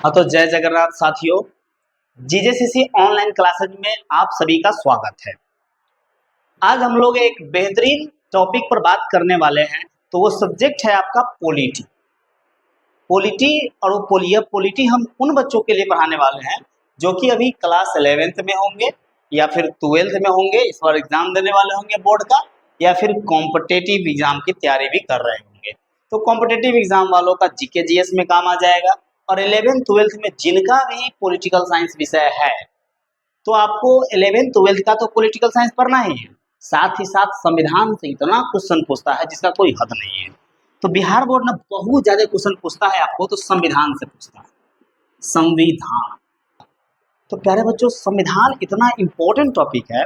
हाँ तो जय जगन्नाथ साथियों, जीजेसीसी ऑनलाइन क्लासेज में आप सभी का स्वागत है। आज हम लोग एक बेहतरीन टॉपिक पर बात करने वाले हैं। तो वो सब्जेक्ट है आपका पॉलिटी। पॉलिटी और वो पॉलिटी हम उन बच्चों के लिए पढ़ाने वाले हैं जो कि अभी क्लास 11th में होंगे या फिर 12th में होंगे, इस बार एग्जाम देने वाले होंगे बोर्ड का, या फिर कॉम्पिटेटिव एग्जाम की तैयारी भी कर रहे होंगे। तो कॉम्पिटेटिव एग्जाम वालों का जीके जीएस में काम आ जाएगा। और 11th 12th में जिनका भी पॉलिटिकल साइंस विषय है तो आपको 11th 12th का तो पॉलिटिकल साइंस पढ़ना ही है, साथ ही साथ संविधान से इतना क्वेश्चन पूछता है जिसका कोई हद नहीं है। तो बिहार बोर्ड ना बहुत ज्यादा क्वेश्चन पूछता है आपको, तो संविधान से पूछता है। संविधान तो प्यारे बच्चों, संविधान इतना इम्पोर्टेंट टॉपिक है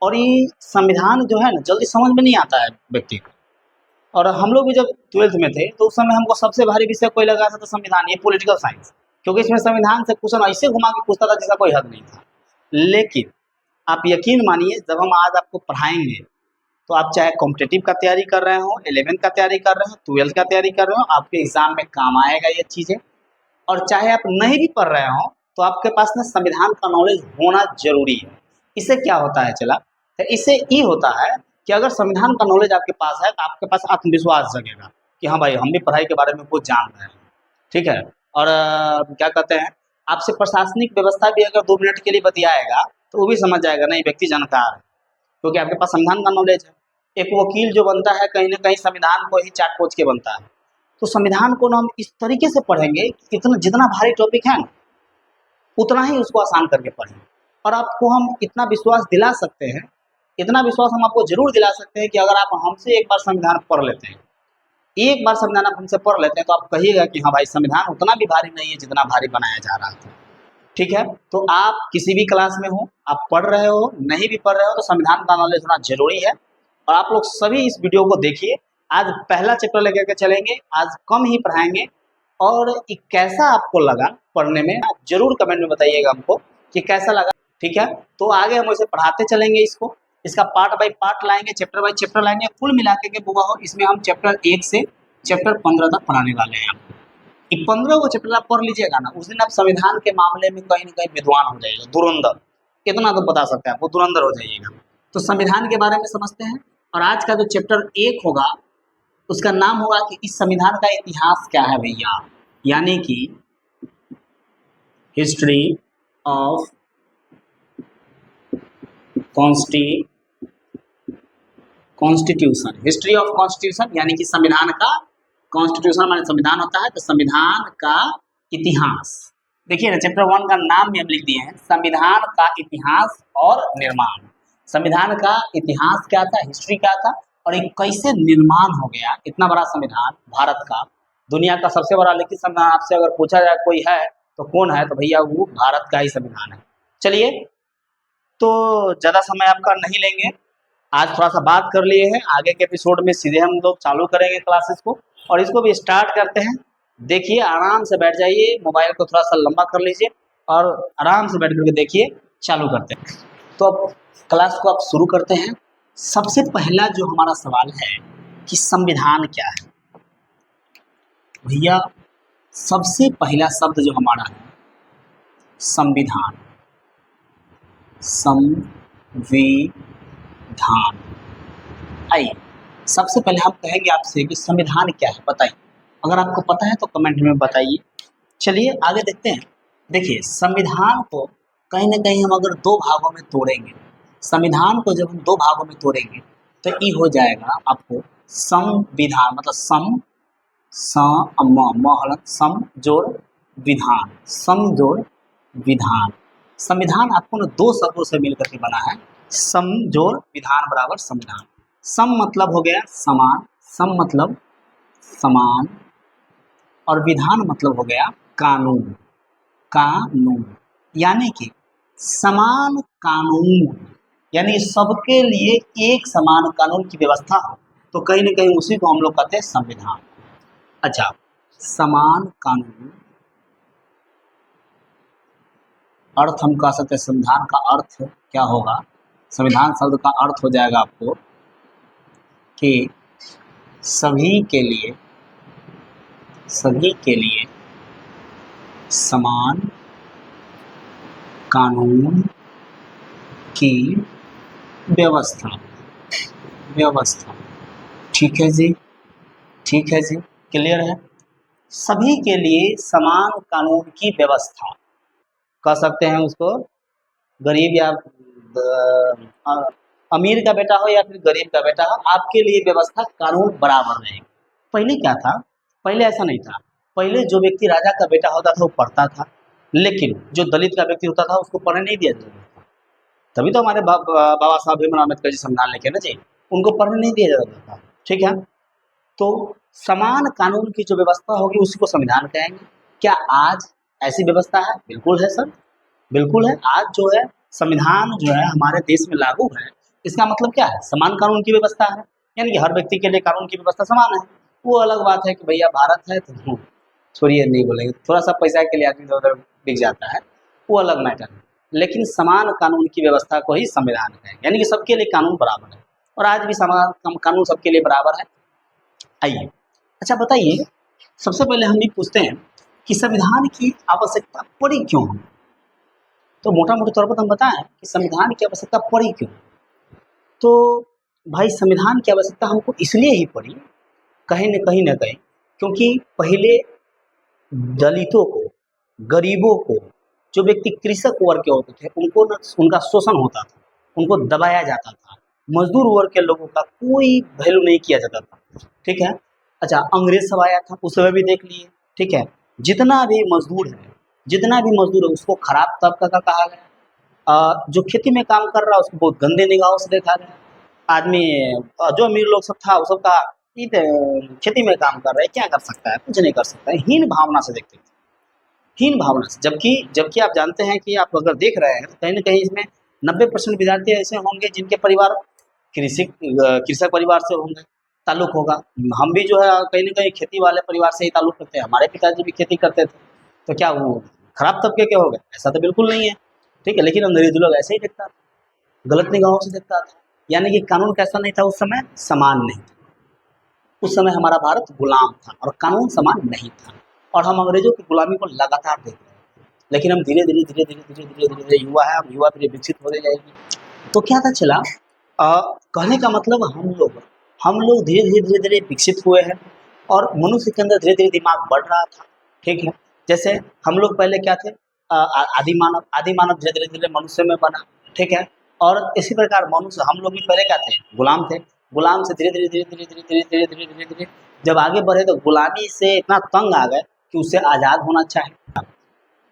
और ये संविधान जो है ना जल्दी समझ में नहीं आता है व्यक्ति को। और हम लोग भी जब 12th में थे तो उस समय हमको सबसे भारी विषय कोई लगा था तो संविधान, ये पॉलिटिकल साइंस, क्योंकि इसमें संविधान से क्वेश्चन ऐसे घुमा के पूछता था जिसका कोई हद नहीं था। लेकिन आप यकीन मानिए, जब हम आज आपको पढ़ाएंगे तो आप चाहे कॉम्पिटेटिव का तैयारी कर रहे हो, 11th का तैयारी कर रहे हो, 12th का तैयारी कर रहे हो, आपके एग्जाम में काम आएगा ये चीज़ें। और चाहे आप नहीं भी पढ़ रहे हो तो आपके पास ना संविधान का नॉलेज होना जरूरी है। इससे क्या होता है चला, तो इससे ये होता है कि अगर संविधान का नॉलेज आपके पास है तो आपके पास आत्मविश्वास जगेगा कि हाँ भाई, हम भी पढ़ाई के बारे में कुछ जान रहे हैं। ठीक है। और क्या कहते हैं, आपसे प्रशासनिक व्यवस्था भी अगर 2 मिनट के लिए बतियाएगा तो वो भी समझ जाएगा नहीं व्यक्ति जानकार है, क्योंकि आपके पास संविधान का नॉलेज है। एक वकील जो बनता है कहीं ना कहीं संविधान को ही चाट पोच के बनता है। तो संविधान को ना हम इस तरीके से पढ़ेंगे कि इतना जितना भारी टॉपिक है ना उतना ही उसको आसान करके पढ़ेंगे। और आपको हम इतना विश्वास दिला सकते हैं, इतना विश्वास हम आपको जरूर दिला सकते हैं कि अगर आप हमसे एक बार संविधान पढ़ लेते हैं, एक बार संविधान आप हमसे पढ़ लेते हैं तो आप कहिएगा कि हाँ भाई, संविधान उतना भी भारी नहीं है जितना भारी बनाया जा रहा था। ठीक है। तो आप किसी भी क्लास में हो, आप पढ़ रहे हो नहीं भी पढ़ रहे हो, तो संविधान का नॉलेज होना जरूरी है। और आप लोग सभी इस वीडियो को देखिए। आज पहला चैप्टर लेकर के चलेंगे, आज कम ही पढ़ाएंगे। और ये कैसा आपको लगा पढ़ने में, आप जरूर कमेंट में बताइएगा हमको कि कैसा लगा। ठीक है। तो आगे हम इसे पढ़ाते चलेंगे, इसको इसका पार्ट बाय पार्ट लाएंगे, चैप्टर बाय चैप्टर लाएंगे। कुल मिला के बुआ हो, इसमें हम चैप्टर 1 से चैप्टर 15 तक पढ़ाने वाले हैं। 15 को चैप्टर आप पढ़ लीजिएगा ना, उस दिन आप संविधान के मामले में कहीं ना कहीं विद्वान हो जाइएगा, धुरंधर। इतना तो बता सकते हैं आपको, धुरंधर हो जाइएगा। तो संविधान के बारे में समझते हैं। और आज का जो चैप्टर 1 होगा उसका नाम होगा कि इस संविधान का इतिहास क्या है भैया, यानी कि history of constitution. History of constitution यानी कि संविधान का, कॉन्स्टिट्यूशन माने संविधान होता है, तो संविधान का इतिहास। देखिए ना, चैप्टर 1 का नाम भी हम लिख दिए हैं, संविधान का इतिहास और निर्माण। संविधान का इतिहास क्या था, हिस्ट्री क्या था, और ये कैसे निर्माण हो गया। इतना बड़ा संविधान भारत का, दुनिया का सबसे बड़ा लिखित संविधान आपसे अगर पूछा जाए कोई है तो कौन है, तो भैया वो भारत का ही संविधान है। चलिए, तो ज़्यादा समय आपका नहीं लेंगे, आज थोड़ा सा बात कर लिए हैं। आगे के एपिसोड में सीधे हम लोग चालू करेंगे क्लासेस को, और इसको भी स्टार्ट करते हैं। देखिए, आराम से बैठ जाइए, मोबाइल को थोड़ा सा लंबा कर लीजिए और आराम से बैठ करके देखिए। चालू करते हैं। तो अब क्लास को आप शुरू करते हैं। सबसे पहला जो हमारा सवाल है कि संविधान क्या है भैया। सबसे पहला शब्द जो हमारा है संविधान, संविधान। आइए, सबसे पहले हम कहेंगे आपसे कि संविधान क्या है, बताइए। अगर आपको पता है तो कमेंट में बताइए। चलिए आगे देखते हैं। देखिए, संविधान को कहीं ना कहीं हम अगर 2 भागों में तोड़ेंगे, संविधान को जब हम 2 भागों में तोड़ेंगे तो ये हो जाएगा आपको संविधान, मतलब सम जोड़ विधान, सम जोड़ विधान। संविधान आपको ना 2 शब्दों से मिलकर के बना है, सम जोड़ विधान बराबर संविधान। सम मतलब हो गया समान, सम मतलब समान, और विधान मतलब हो गया कानून, कानून। यानी कि समान कानून, यानी सबके लिए एक समान कानून की व्यवस्था हो, तो कहीं ना कहीं उसी को हम लोग कहते हैं संविधान। अच्छा, समान कानून, अर्थ हम कह सकते हैं संविधान का अर्थ क्या होगा। संविधान शब्द का अर्थ हो जाएगा आपको कि सभी के लिए समान कानून की व्यवस्था। व्यवस्था, ठीक है जी, ठीक है जी, क्लियर है। सभी के लिए समान कानून की व्यवस्था कह सकते हैं उसको। गरीब या अमीर का बेटा हो या फिर गरीब का बेटा हो, आपके लिए व्यवस्था कानून बराबर रहेगी। पहले क्या था, पहले ऐसा नहीं था। पहले जो व्यक्ति राजा का बेटा होता था वो पढ़ता था, लेकिन जो दलित का व्यक्ति होता था उसको पढ़ने नहीं दिया जाता था। तभी तो हमारे बाबा साहब भीमराव अम्बेडकर जी संविधान लिखे ना जी, उनको पढ़ने नहीं दिया जाता था। ठीक है, तो समान कानून की जो व्यवस्था होगी उसी को संविधान कहेंगे। क्या आज ऐसी व्यवस्था है? बिल्कुल है सर, बिल्कुल है। आज जो है संविधान जो है हमारे देश में लागू है, इसका मतलब क्या है? समान कानून की व्यवस्था है, यानी कि हर व्यक्ति के लिए कानून की व्यवस्था समान है। वो अलग बात है कि भैया भारत है तो छोड़िए, नहीं बोलेंगे, थोड़ा सा पैसा के लिए आदमी इधर उधर बिक जाता है, वो अलग मैटर है। लेकिन समान कानून की व्यवस्था को ही संविधान है, यानी कि सबके लिए कानून बराबर है, और आज भी समान कानून सबके लिए बराबर है। आइए, अच्छा बताइए, सबसे पहले हम ये पूछते हैं कि संविधान की आवश्यकता पड़ी क्यों? तो मोटा मोटे तौर पर हम बताएं कि संविधान की आवश्यकता पड़ी क्यों। तो भाई संविधान की आवश्यकता हमको इसलिए ही पड़ी, कहीं न कहीं, क्योंकि पहले दलितों को, गरीबों को, जो व्यक्ति कृषक वर्ग के होते थे उनको न उनका शोषण होता था, उनको दबाया जाता था। मजदूर वर्ग के लोगों का कोई वैल्यू नहीं किया जाता था। ठीक है, अच्छा अंग्रेज सब आया था, उस समय भी देख लिए। ठीक है, जितना भी मजदूर है, जितना भी मजदूर है उसको खराब तबका का कहा गया। जो खेती में काम कर रहा है उसको बहुत गंदे निगाहों से देखा गया। आदमी जो अमीर लोग सब था वो सब का ये खेती में काम कर रहा है, क्या कर सकता है? कुछ नहीं कर सकता है, हीन भावना से देखते थे, हीन भावना से। जबकि जबकि आप जानते हैं कि आप अगर देख रहे हैं तो कहीं न कहीं इसमें 90% विद्यार्थी ऐसे होंगे जिनके परिवार कृषक परिवार से होंगे, ताल्लुक होगा। हम भी जो है कहीं न कहीं खेती वाले परिवार से ही ताल्लुक रखते हैं, हमारे पिताजी भी खेती करते थे। तो क्या वो खराब तबके के हो गए? ऐसा तो बिल्कुल नहीं है। ठीक है, लेकिन अंग्रेज लोग ऐसे ही देखता था, गलत निगाहों से देखता था। यानी कि कानून कैसा नहीं था उस समय? समान नहीं था। उस समय हमारा भारत गुलाम था और कानून समान नहीं था, और हम अंग्रेजों की गुलामी को लगातार देख रहे थे। लेकिन हम धीरे धीरे धीरे धीरे धीरे धीरे धीरे धीरे युवा है, हम युवा पीढ़ी विकसित होते जाएगी। तो क्या था चला, कहने का मतलब हम लोग धीरे धीरे धीरे धीरे विकसित हुए हैं, और मनुष्य के अंदर धीरे धीरे दिमाग बढ़ रहा था। ठीक है, जैसे हम लोग पहले क्या थे, आदि मानव धीरे धीरे धीरे मनुष्य में बना। ठीक है, और इसी प्रकार मनुष्य, हम लोग भी पहले क्या थे? गुलाम थे। गुलाम से धीरे धीरे धीरे धीरे धीरे धीरे धीरे धीरे धीरे धीरे जब आगे बढ़े तो गुलामी से इतना तंग आ गए कि उससे आज़ाद होना चाहे।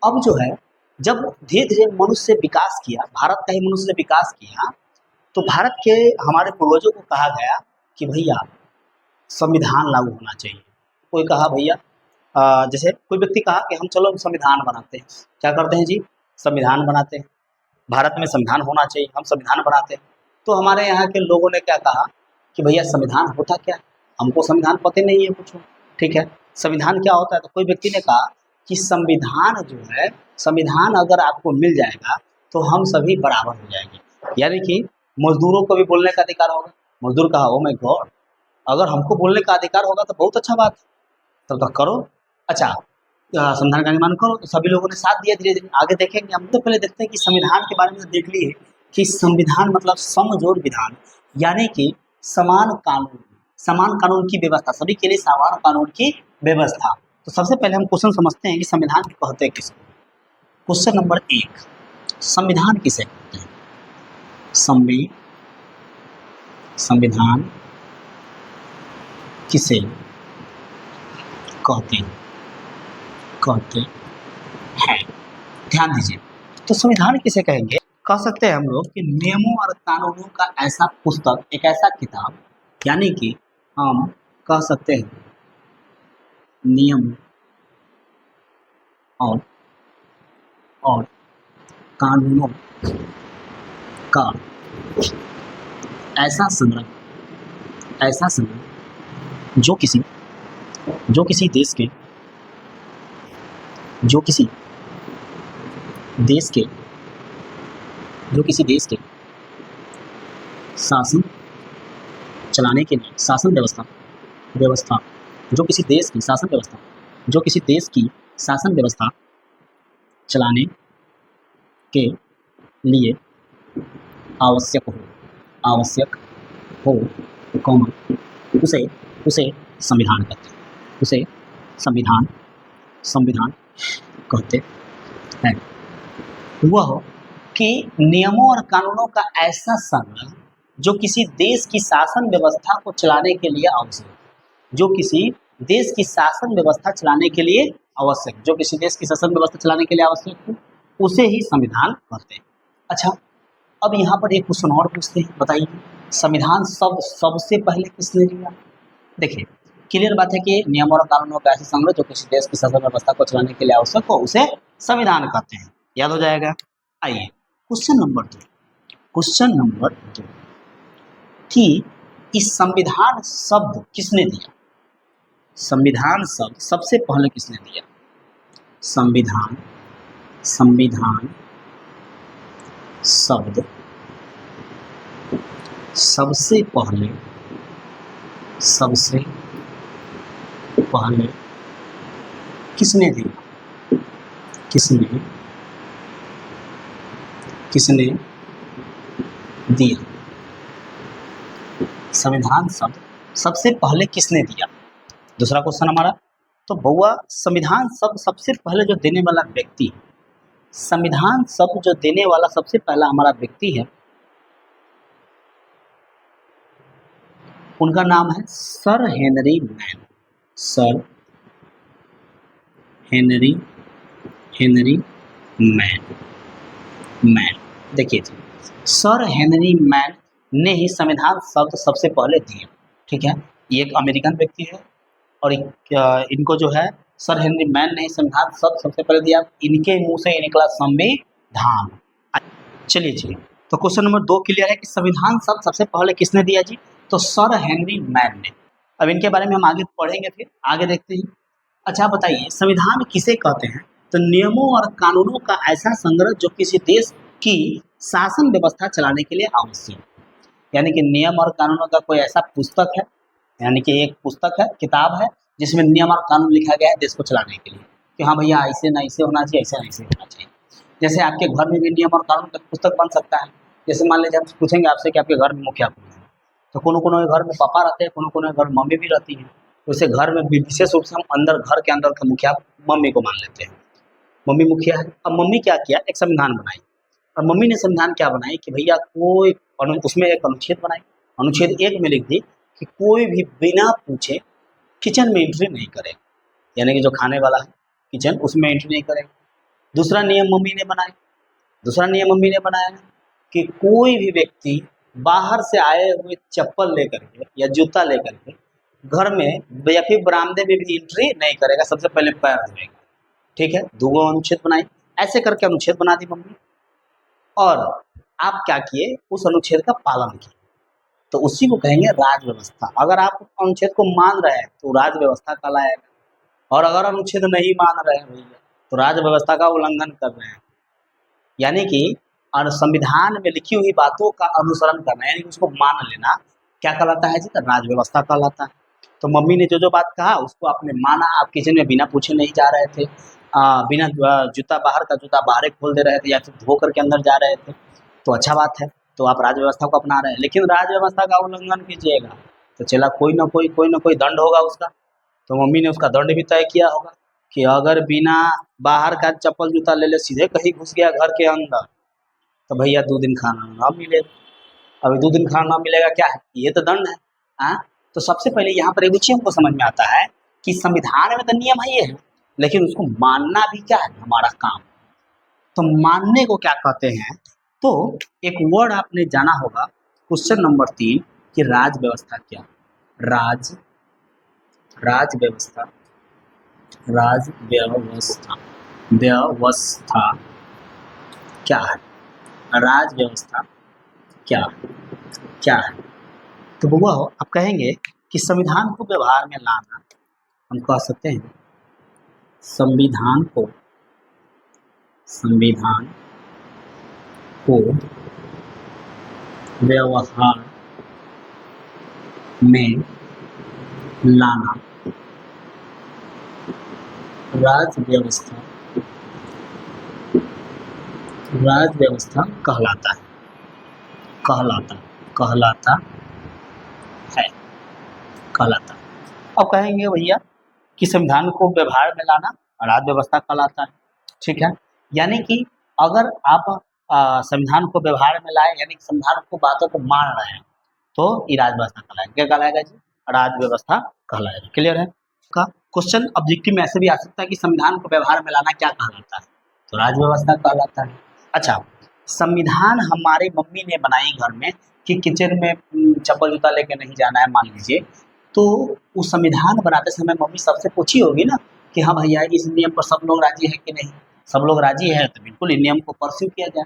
अब जो है, जब धीरे धीरे मनुष्य विकास किया, भारत का ही मनुष्य विकास किया, तो भारत के हमारे पूर्वजों को कहा गया कि भैया संविधान लागू होना चाहिए। कोई कहा भैया, जैसे कोई व्यक्ति कहा कि हम चलो संविधान बनाते हैं। क्या करते हैं जी? संविधान बनाते हैं। भारत में संविधान होना चाहिए, हम संविधान बनाते हैं। तो हमारे यहाँ के लोगों ने क्या कहा कि भैया संविधान होता क्या है? हमको संविधान पता नहीं है कुछ। ठीक है, संविधान क्या होता है? तो कोई व्यक्ति ने कहा कि संविधान जो है, संविधान अगर आपको मिल जाएगा तो हम सभी बराबर हो जाएंगे, यानी कि मजदूरों को भी बोलने का अधिकार होगा। मजदूर कहा, ओ माय गॉड, अगर हमको बोलने का अधिकार होगा तो बहुत अच्छा बात है, तब तक करो। अच्छा, संविधान का निर्माण करो। तो सभी लोगों ने साथ दिया। धीरे धीरे आगे देखेंगे, हम तो पहले देखते हैं कि संविधान के बारे में तो देख लिए कि संविधान मतलब समजोड़ विधान, यानी कि समान कानून, समान कानून की व्यवस्था, सभी के लिए समान कानून की व्यवस्था। तो सबसे पहले हम क्वेश्चन समझते हैं कि संविधान कहते किसको। क्वेश्चन नंबर 1, संविधान किसे कहते हैं? संविधान किसे कहते हैं? ध्यान दीजिए, तो संविधान किसे कहेंगे? कह सकते हैं हम लोग कि नियमों और कानूनों का ऐसा पुस्तक, एक ऐसा किताब, यानी कि हम कह सकते हैं नियम और कानूनों का ऐसा संग्रह जो किसी देश के शासन चलाने के लिए, शासन व्यवस्था जो किसी देश की शासन व्यवस्था चलाने के लिए आवश्यक हो कौन उसे उसे संविधान कहते हैं। उसे संविधान कहते हैं। वह कि नियमों और कानूनों का ऐसा संग्रह जो किसी देश की शासन व्यवस्था को चलाने के लिए आवश्यक, जो किसी देश की शासन व्यवस्था चलाने के लिए आवश्यक, जो किसी देश की शासन व्यवस्था चलाने के लिए आवश्यक हो, उसे ही संविधान कहते हैं। अच्छा, अब यहाँ पर एक क्वेश्चन और पूछते हैं, बताइए संविधान सबसे पहले किसने लिया? देखिए, क्लियर बात है कि नियम और कानूनों का ऐसा संग्रह जो किसी देश की शासन व्यवस्था को चलाने के लिए आवश्यक हो, उसे संविधान कहते हैं। याद हो जाएगा। आइए क्वेश्चन नंबर 2 कि इस संविधान शब्द किसने दिया? संविधान शब्द सबसे पहले किसने दिया? संविधान शब्द सबसे पहले किसने दिया? किसने दिया? संविधान शब्द सबसे पहले किसने दिया? दूसरा क्वेश्चन हमारा, तो बउआ संविधान शब्द सबसे पहले जो देने वाला व्यक्ति, संविधान शब्द जो देने वाला सबसे पहला हमारा व्यक्ति है, उनका नाम है sir Henry man. Sir Henry man. देखिए, सर हेनरी मैन ने ही संविधान शब्द सबसे पहले दिए। ठीक है, ये एक अमेरिकन व्यक्ति है और इनको जो है सर हेनरी मैन ने ही संविधान शब्द सबसे पहले दिया। इनके मुंह से ये निकला संविधान। चलिए जी, तो क्वेश्चन नंबर 2 क्लियर है कि संविधान शब्द सबसे पहले किसने दिया जी? तो सर हेनरी मैन ने। अब इनके बारे में हम आगे पढ़ेंगे, फिर आगे देखते हैं। अच्छा बताइए, संविधान किसे कहते हैं? तो नियमों और कानूनों का ऐसा संग्रह जो किसी देश की शासन व्यवस्था चलाने के लिए आवश्यक, यानी कि नियम और कानूनों का कोई ऐसा पुस्तक है, यानी कि एक पुस्तक है, किताब है, जिसमें नियम और कानून लिखा गया है देश को चलाने के लिए कि हाँ भैया ऐसे ना ऐसे होना चाहिए, ऐसे ना ऐसे होना चाहिए। जैसे आपके घर में भी नियम और कानून का पुस्तक बन सकता है। जैसे मान लीजिए हम पूछेंगे आपसे कि आपके घर में मुखिया कौन है, तो कोनो घर में पापा रहते हैं, कोनो घर में मम्मी भी रहती है। तो इसे घर में विशेष रूप से हम घर के अंदर का मुखिया मम्मी को मान लेते हैं, मम्मी मुखिया है। अब मम्मी क्या किया, एक संविधान बनाई। और मम्मी ने संविधान क्या बनाई कि भैया कोई उसमें एक अनुच्छेद बनाई। अनुच्छेद 1 में लिख दी कि कोई भी बिना पूछे किचन में एंट्री नहीं करे, यानी कि जो खाने वाला है किचन, उसमें एंट्री नहीं करे। दूसरा नियम मम्मी ने बनाया कि कोई भी व्यक्ति बाहर से आए हुए चप्पल लेकर के या जूता लेकर के घर में या फिर बरामदे में भी एंट्री नहीं करेगा, सबसे पहले पैर धोएगा। ठीक है, 2 अनुच्छेद बनाई। ऐसे करके अनुच्छेद बना दी मम्मी, और आप क्या किए, उस अनुच्छेद का पालन किए, तो उसी को कहेंगे राज व्यवस्था। अगर आप अनुच्छेद को मान रहे हैं तो राज व्यवस्था कहलाएगा, और अगर अनुच्छेद नहीं मान रहे हैं भैया तो राज व्यवस्था का उल्लंघन कर रहे हैं। यानी कि और संविधान में लिखी हुई बातों का अनुसरण करना, यानी उसको मान लेना, क्या कहलाता है जी? राज व्यवस्था कहलाता है। तो मम्मी ने जो बात कहा उसको आपने माना। आप किचन में बिना पूछे नहीं जा रहे थे, बिना जूता बाहर ही खोल दे रहे थे या फिर धो करके अंदर जा रहे थे, तो अच्छा बात है, तो आप राज व्यवस्था को अपना रहे हैं। लेकिन राज व्यवस्था का उल्लंघन कीजिएगा तो चला कोई ना कोई दंड होगा उसका। तो मम्मी ने उसका दंड भी तय किया होगा कि अगर बिना बाहर का चप्पल जूता ले सीधे कहीं घुस गया घर के अंदर तो भैया 2 दिन खाना ना मिलेगा। अभी 2 दिन खाना ना मिलेगा, क्या है? ये तो दंड है। हाँ, तो सबसे पहले यहाँ पर एक हमको समझ में आता है कि संविधान में तो नियम है, ये है, लेकिन उसको मानना भी क्या है हमारा काम। तो मानने को क्या कहते हैं? तो एक वर्ड आपने जाना होगा क्वेश्चन नंबर 3 कि राज व्यवस्था क्या? राज व्यवस्था क्या है? राज व्यवस्था क्या है? तो बउआ हो, आप कहेंगे कि संविधान को व्यवहार में लाना, हम कह सकते हैं संविधान को व्यवहार में लाना राज व्यवस्था राज्य व्यवस्था कहलाता है, कहलाता कहलाता है, कहलाता है। अब कहेंगे भैया कि संविधान को व्यवहार में लाना राज्य व्यवस्था कहलाता है, ठीक है। यानी कि अगर आप संविधान को व्यवहार में लाए, यानी कि संविधान को बातों को मान रहे हैं, तो ये राज्य व्यवस्था कहलाएगा। क्या कहलाएगा जी? राज्य व्यवस्था कहलाएगा। क्लियर है? का क्वेश्चन ऑब्जेक्टिव में ऐसे भी आ सकता है कि संविधान को व्यवहार में लाना क्या कहलाता है, तो राज्य व्यवस्था कहलाता है। अच्छा, संविधान हमारे मम्मी ने बनाई घर में कि किचन में चप्पल जूता लेके नहीं जाना है, मान लीजिए, तो उस संविधान बनाते समय मम्मी सबसे पूछी होगी ना कि हाँ भैया इस नियम पर सब लोग राजी है कि नहीं। सब लोग राजी है तो बिल्कुल इस नियम को परस्यू किया जाए।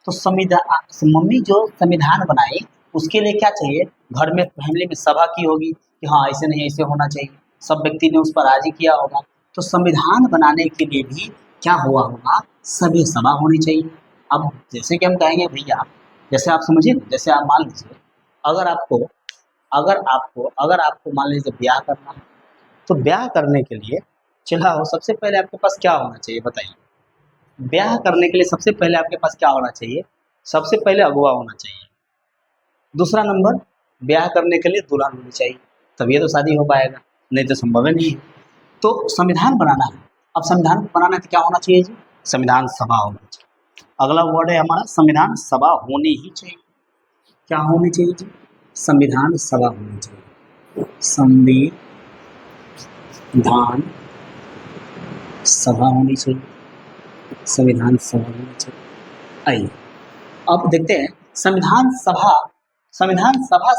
तो संविधान, मम्मी जो संविधान बनाई उसके लिए क्या चाहिए, घर में फैमिली में सभा की होगी कि हाँ ऐसे नहीं ऐसे होना चाहिए, सब व्यक्ति ने उस पर राजी किया होगा। तो संविधान बनाने के लिए भी क्या हुआ होगा, सभी सभा होनी चाहिए। अब जैसे कि हम कहेंगे भैया, जैसे आप समझिए, जैसे आप मान लीजिए अगर आपको मान लीजिए ब्याह करना है, तो ब्याह करने के लिए चलो सबसे पहले आपके पास क्या होना चाहिए बताइए। ब्याह करने के लिए सबसे पहले आपके पास क्या होना चाहिए, सबसे पहले अगुआ होना चाहिए। दूसरा नंबर, ब्याह करने के लिए दुल्हन होनी चाहिए, तभी तो शादी हो पाएगा, नहीं तो संभव ही नहीं है। तो संविधान बनाना है, अब संविधान बनाना है तो क्या होना चाहिए जी, संविधान सभा होना चाहिए। अगला वर्ड है हमारा संविधान सभा होनी ही चाहिए। क्या होनी चाहिए जी, संविधान सभा होनी चाहिए। संविधान सभा होनी चाहिए, संविधान सभा होनी चाहिए। आइए अब देखते हैं संविधान सभा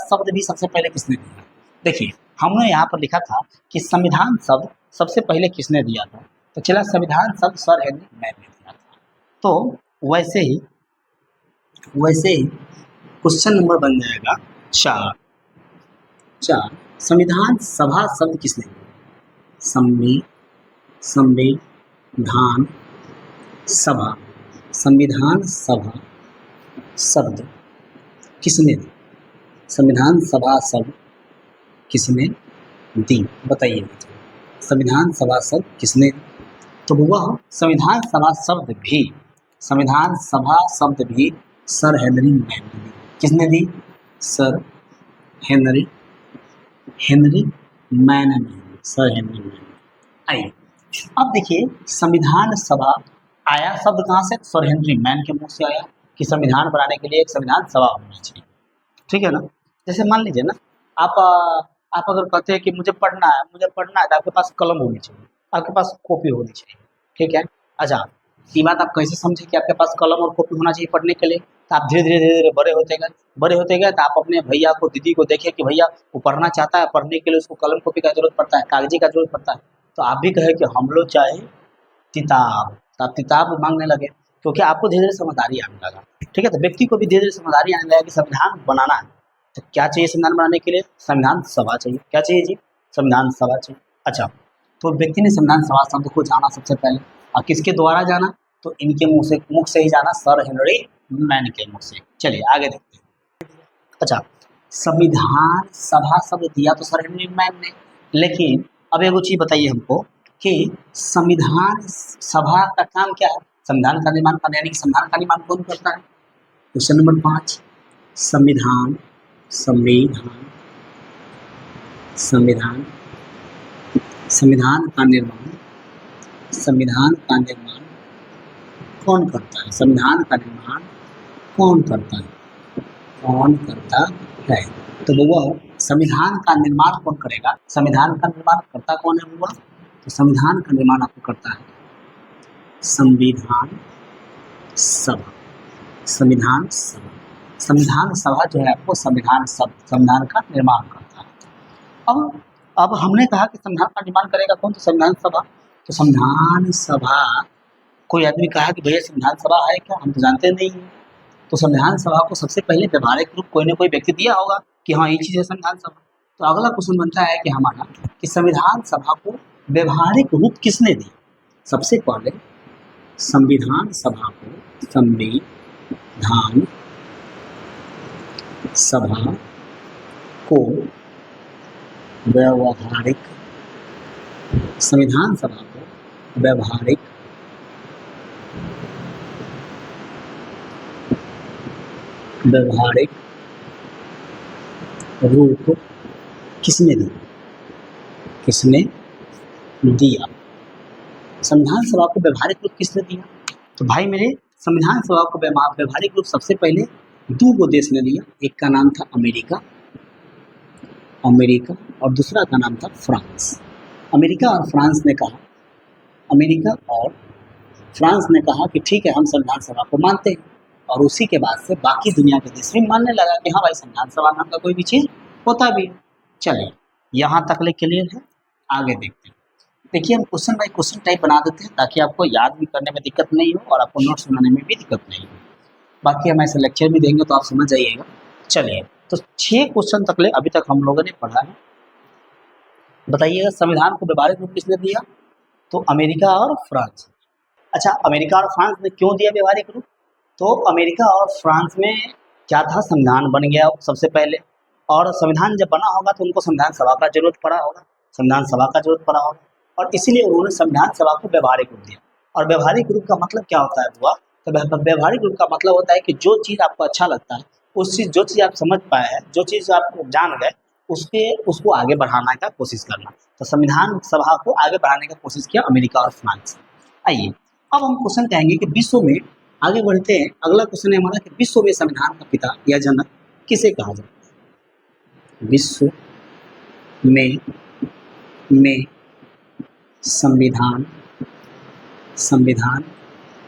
शब्द भी सबसे पहले किसने दिया। देखिए हमने यहाँ पर लिखा था कि संविधान शब्द सबसे पहले किसने दिया था, तो चला संविधान शब्द सर हेनरी मैन ने दिया था। तो वैसे ही क्वेश्चन नंबर बन जाएगा 4। संविधान सभा शब्द किसने दिया, संविधान सभा, संविधान सभा शब्द किसने दी, संविधान सभा शब्द किसने दी, बताइए संविधान सभा शब्द किसने दी। तो वह संविधान सभा शब्द भी सर हेनरी मैन ने दी। किसने दी, सर हेनरी मैन ने दी, सर हेनरी मैन। आइए अब देखिए संविधान सभा आया शब्द कहाँ से, सर हेनरी मैन के मुंह से आया कि संविधान बनाने के लिए एक संविधान सभा होनी चाहिए, ठीक है ना। जैसे मान लीजिए ना आप अगर कहते हैं कि मुझे पढ़ना है तो आपके पास कलम होनी चाहिए, आपके पास कॉपी होनी चाहिए, ठीक है। अच्छा ये बात आप कैसे समझे कि आपके पास कलम और कॉपी होना चाहिए पढ़ने के लिए, तो आप धीरे धीरे बड़े होते गए तो आप अपने भैया को दीदी को देखे कि भैया वो पढ़ना चाहता है, पढ़ने के लिए उसको कलम कॉपी का जरूरत पड़ता है, कागजी का जरूरत पड़ता है। तो आप भी कहे कि हम लोग चाहे किताब, तो आप किताब मांगने लगे क्योंकि आपको धीरे धीरे समझदारी आने लगा, ठीक है। तो व्यक्ति को भी धीरे धीरे समझदारी आने लगा कि संविधान बनाना है, तो क्या चाहिए संविधान बनाने के लिए, संविधान सभा चाहिए। क्या चाहिए जी, संविधान सभा चाहिए। अच्छा तो व्यक्ति ने संविधान सभा शब्द को जाना सबसे पहले, और किसके द्वारा जाना, तो इनके मुख से ही जाना, सर हेनरी मैन के मुख से। चलिए आगे देखते हैं। अच्छा संविधान सभा शब्द दिया तो सर हेनरी मैन ने, लेकिन अब एक चीज बताइए हमको कि संविधान सभा का काम क्या है, संविधान का निर्माण करना, यानी कि संविधान का निर्माण कौन करता है। क्वेश्चन नंबर 5, संविधान का निर्माण कौन करता है, संविधान का निर्माण कौन करता है। तो वह संविधान का निर्माण कौन करेगा, संविधान का निर्माण करता कौन है वह, तो संविधान का निर्माण आपको करता है संविधान सभा जो है आपको संविधान का निर्माण करता है। अब हमने कहा कि संविधान का निर्माण करेगा कौन, तो संविधान सभा। तो संविधान सभा, कोई आदमी कहा कि भैया संविधान सभा है क्या, हम तो जानते नहीं है। तो संविधान सभा को सबसे पहले व्यवहारिक रूप कोई ना कोई व्यक्ति दिया होगा कि हाँ ये चीज़ है संविधान सभा। तो अगला क्वेश्चन बनता है कि हमारा कि संविधान सभा को व्यवहारिक रूप किसने दी। सबसे पहले संविधान सभा को संविधान सभा को व्यवहारिक व्यवहारिक रूप किसने दिया? किसने दिया? संविधान सभा को व्यवहारिक रूप किसने दिया? तो भाई मेरे, संविधान सभा को व्यवहारिक रूप सबसे पहले दो देश ने दिया। एक का नाम था अमेरिका और दूसरा का नाम था फ्रांस। अमेरिका और फ्रांस ने कहा कि ठीक है, हम संविधान सभा को मानते हैं, और उसी के बाद से बाकी दुनिया के देश भी मानने लगा कि हाँ भाई, संविधान सभा नाम का कोई भी चीज़ होता भी है। चलिए, यहाँ तक ले क्लियर है, आगे देखते हैं। देखिए, हम क्वेश्चन बाय क्वेश्चन टाइप बना देते हैं ताकि आपको याद भी करने में दिक्कत नहीं हो और आपको नोट्स बनाने में भी दिक्कत नहीं हो। बाकी हम ऐसे लेक्चर भी देंगे तो आप समझ जाइएगा। चलिए, तो 6 क्वेश्चन तक ले अभी तक हम लोगों ने पढ़ा है। बताइएगा, संविधान को व्यवहारिक रूप किसने दिया? तो अमेरिका और फ्रांस। अच्छा, अमेरिका और फ्रांस ने क्यों दिया व्यवहारिक रूप? तो अमेरिका और फ्रांस में क्या था, संविधान बन गया सबसे पहले, और संविधान जब बना होगा तो उनको संविधान सभा का जरूरत पड़ा होगा, और इसीलिए उन्होंने संविधान सभा को व्यवहारिक रूप दिया। और व्यवहारिक रूप का मतलब क्या होता है हुआ? तो व्यवहारिक रूप का मतलब होता है कि जो चीज़ आपको अच्छा लगता है, जो चीज़ आप समझ पाए हैं, जो चीज़ आप जान गए, उसको आगे बढ़ाने का कोशिश करना। तो संविधान सभा को आगे बढ़ाने का कोशिश किया अमेरिका और फ्रांस। आइए, अब हम क्वेश्चन कहेंगे कि विश्व में, आगे बढ़ते हैं। अगला क्वेश्चन है हमारा कि विश्व में संविधान का पिता या जनक किसे कहा जाता है? विश्व में संविधान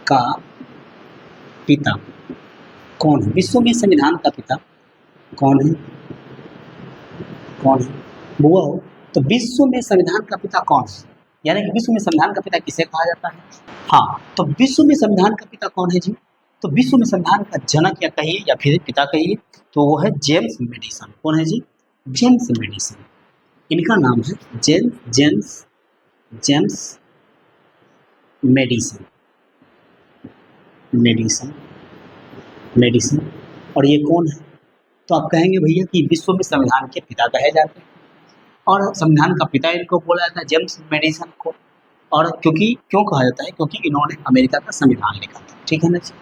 का पिता कौन है? विश्व में संविधान का पिता कौन है? बुआ हो, तो विश्व में संविधान का पिता कौन है? यानी कि विश्व में संविधान का पिता किसे कहा जाता है? हाँ, तो विश्व में संविधान का पिता कौन है जी? तो विश्व में संविधान का जनक या कहिए या फिर पिता कहिए, तो वो है जेम्स मेडिसन। कौन है जी? James medicine. इनका नाम है जेम्स मेडिसन। और ये कौन है? तो आप कहेंगे भैया कि विश्व में संविधान के पिता कहे जाते हैं, और संविधान का पिता इनको बोला जाता है जेम्स मेडिसन को। और क्यों कहा जाता है? क्योंकि इन्होंने अमेरिका का संविधान लिखा था। ठीक है ना जी?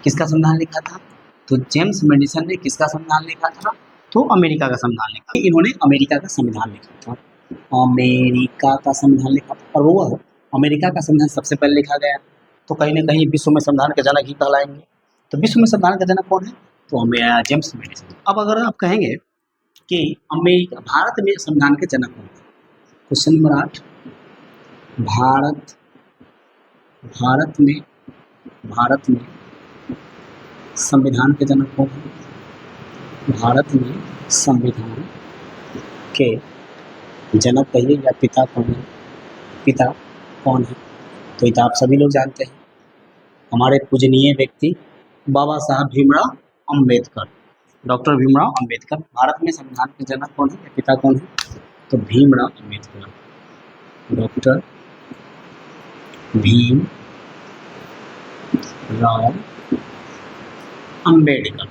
किसका संविधान लिखा था? तो जेम्स मेडिसन ने किसका संविधान लिखा था? तो अमेरिका का संविधान लिखा। इन्होंने अमेरिका का संविधान लिखा था, और वो अमेरिका का संविधान सबसे पहले लिखा गया। तो कहीं ना कहीं विश्व में संविधान के जनक ही कहलाएंगे। तो विश्व में संविधान का जनक कौन है? तो जेम्स मेडिसन। अब अगर आप कहेंगे कि भारत में संविधान के जनक कौन है? क्वेश्चन नंबर 8, भारत में संविधान के जनक कौन है? भारत में संविधान के जनक कहिए या पिता कौन है? तो ये आप सभी लोग जानते हैं, हमारे पूजनीय व्यक्ति बाबा साहब भीमराव अंबेडकर, डॉक्टर भीमराव अंबेडकर। भारत में संविधान के जनक कौन है या पिता कौन है? तो भीमराव अंबेडकर, डॉक्टर भीमराव अंबेडकर।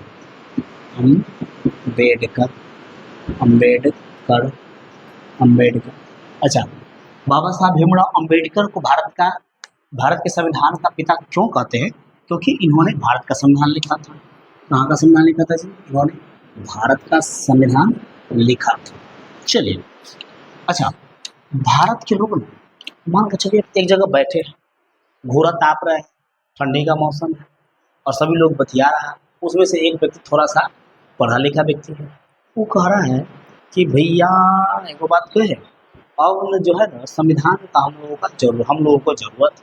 अच्छा, बाबा साहब भीमराव अंबेडकर को भारत के संविधान का पिता क्यों कहते हैं? क्योंकि इन्होंने भारत का संविधान लिखा था। कहाँ का संविधान लिखा था जी? इन्होंने भारत का संविधान लिखा था। चलिए, अच्छा, भारत के लोग मान के चलिए एक जगह बैठे हैं, घोरा ताप रहा है, ठंडी का मौसम है, और सभी लोग बतिया रहा है। उसमें से एक व्यक्ति थोड़ा सा पढ़ा लिखा व्यक्ति है, वो कह रहा है कि भैया एक बात तो है, अब जो है ना, संविधान का हम लोगों को जरूरत है।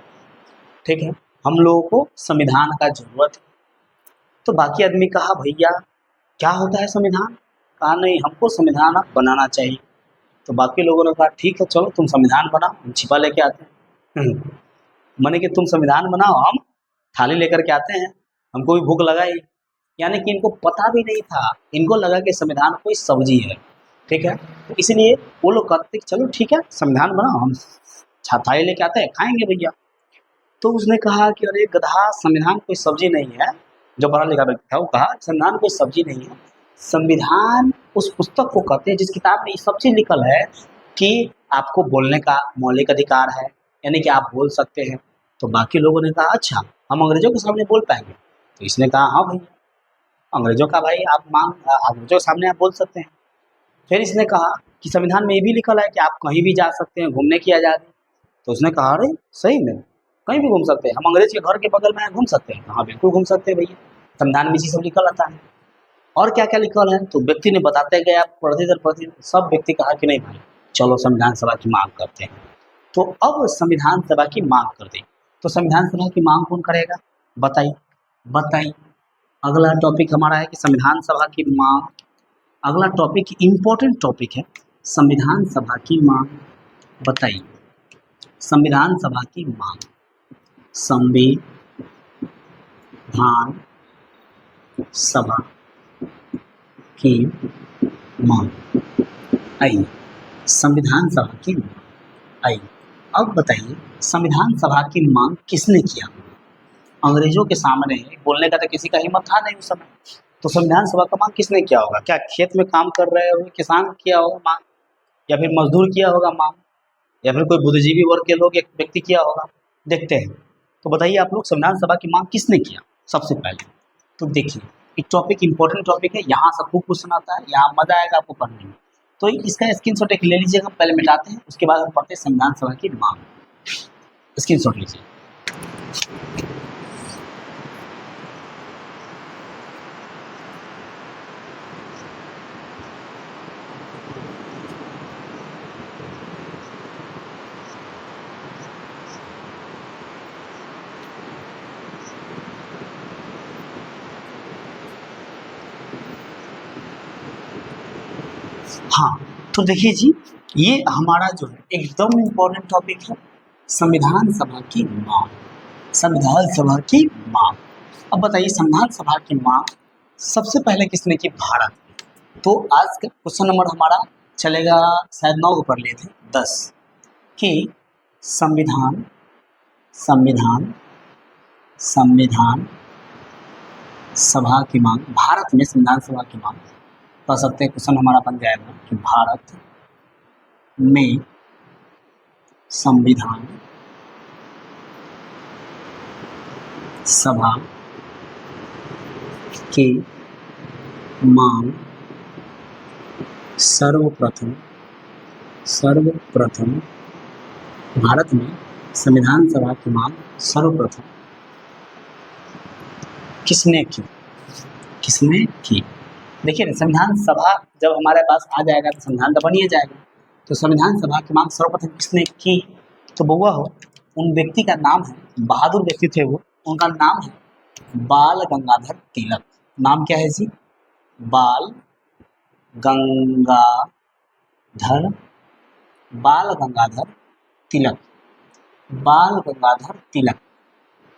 ठीक है, हम लोगों को संविधान का जरूरत है। तो बाकी आदमी कहा भैया क्या होता है संविधान? कहा नहीं, हमको संविधान बनाना चाहिए। तो बाकी लोगों ने कहा ठीक है, चलो तुम संविधान बनाओ, हम छिपा लेके आते हैं। माने कि तुम संविधान बनाओ, हम थाली लेकर के आते हैं, हमको भी भूख लगा ही। यानी कि इनको पता भी नहीं था, इनको लगा कि संविधान कोई सब्जी है। ठीक है, तो इसलिए वो लोग कहते चलो ठीक है, संविधान बनाओ, हम थाली लेके आते हैं, खाएंगे भैया। तो उसने कहा कि अरे गधा, संविधान कोई सब्जी नहीं है। जो पढ़ा लिखा व्यक्ति था वो कहा संविधान कोई सब्जी नहीं है, संविधान उस पुस्तक को कहते हैं जिस किताब में ये सब चीज लिखल है कि आपको बोलने का मौलिक अधिकार है, यानी कि आप बोल सकते हैं। तो बाकी लोगों ने कहा अच्छा, हम अंग्रेजों के सामने बोल पाएंगे? तो इसने कहा हाँ भैया, अंग्रेजों का भाई आप अंग्रेजों के सामने आप बोल सकते हैं। फिर इसने कहा कि संविधान में ये भी लिखा है कि आप कहीं भी जा सकते हैं, घूमने की आज़ादी। तो उसने कहा अरे सही में कहीं भी घूम सकते हैं, हम अंग्रेज के घर के बगल में घूम सकते हैं। हाँ बिल्कुल घूम सकते हैं भैया, संविधान में इसी सब लिखा रहता है। और क्या क्या लिखा है, तो व्यक्ति ने बताते गया प्रति दर प्रति, सब व्यक्ति कहा कि नहीं भाई चलो संविधान सभा की मांग करते हैं। तो अब संविधान सभा की मांग कर दी। तो संविधान सभा की मांग कौन करेगा, बताइए बताइए। अगला टॉपिक हमारा है कि संविधान सभा की मांग। अगला टॉपिक इम्पोर्टेंट टॉपिक है, संविधान सभा की मांग। बताइए संविधान सभा की मांग, संविधान सभा की मांग। आइए संविधान सभा की मांग, आइए अब बताइए संविधान सभा की मांग किसने किया। अंग्रेजों के सामने बोलने का तो किसी का हिम्मत था नहीं उस समय। तो संविधान सभा का मांग किसने किया होगा, क्या खेत में काम कर रहे होंगे किसान किया होगा मांग, या फिर मजदूर किया होगा मांग, या फिर कोई बुद्धिजीवी वर्ग के लोग एक व्यक्ति किया होगा। देखते हैं, तो बताइए आप लोग संविधान सभा की मांग किसने किया सबसे पहले। तो देखिए एक टॉपिक इंपॉर्टेंट टॉपिक है, यहाँ से खूब क्वेश्चन आता है, यहाँ मजा आएगा आपको पढ़ने में। तो इसका स्क्रीनशॉट एक ले लीजिएगा, पहले मिटाते हैं उसके बाद हम पढ़ते हैं संविधान सभा की मांग। स्क्रीनशॉट लीजिए। हाँ तो देखिए जी, ये हमारा जो है एकदम इम्पोर्टेंट टॉपिक है, संविधान सभा की मांग। संविधान सभा की मांग, अब बताइए संविधान सभा की मांग सबसे पहले किसने की, भारत में। तो आज का क्वेश्चन नंबर हमारा चलेगा शायद 9 ऊपर लिए थे 10 कि संविधान संविधान संविधान सभा की मांग, भारत में संविधान सभा की मांग पढ़ सकते हैं। क्वेश्चन हमारा बन जाएगा कि भारत में संविधान सभा की मांग सर्वप्रथम भारत में संविधान सभा की मांग सर्वप्रथम किसने की। देखिए संविधान सभा जब हमारे पास आ जाएगा तो संविधान तो बन ही जाएगा। तो संविधान सभा की मांग सर्वप्रथम किसने की, तो बउआ हो उन व्यक्ति का नाम है, बहादुर व्यक्ति थे वो, उनका नाम है बाल गंगाधर तिलक। नाम क्या है जी, बाल गंगाधर तिलक, बाल गंगाधर तिलक।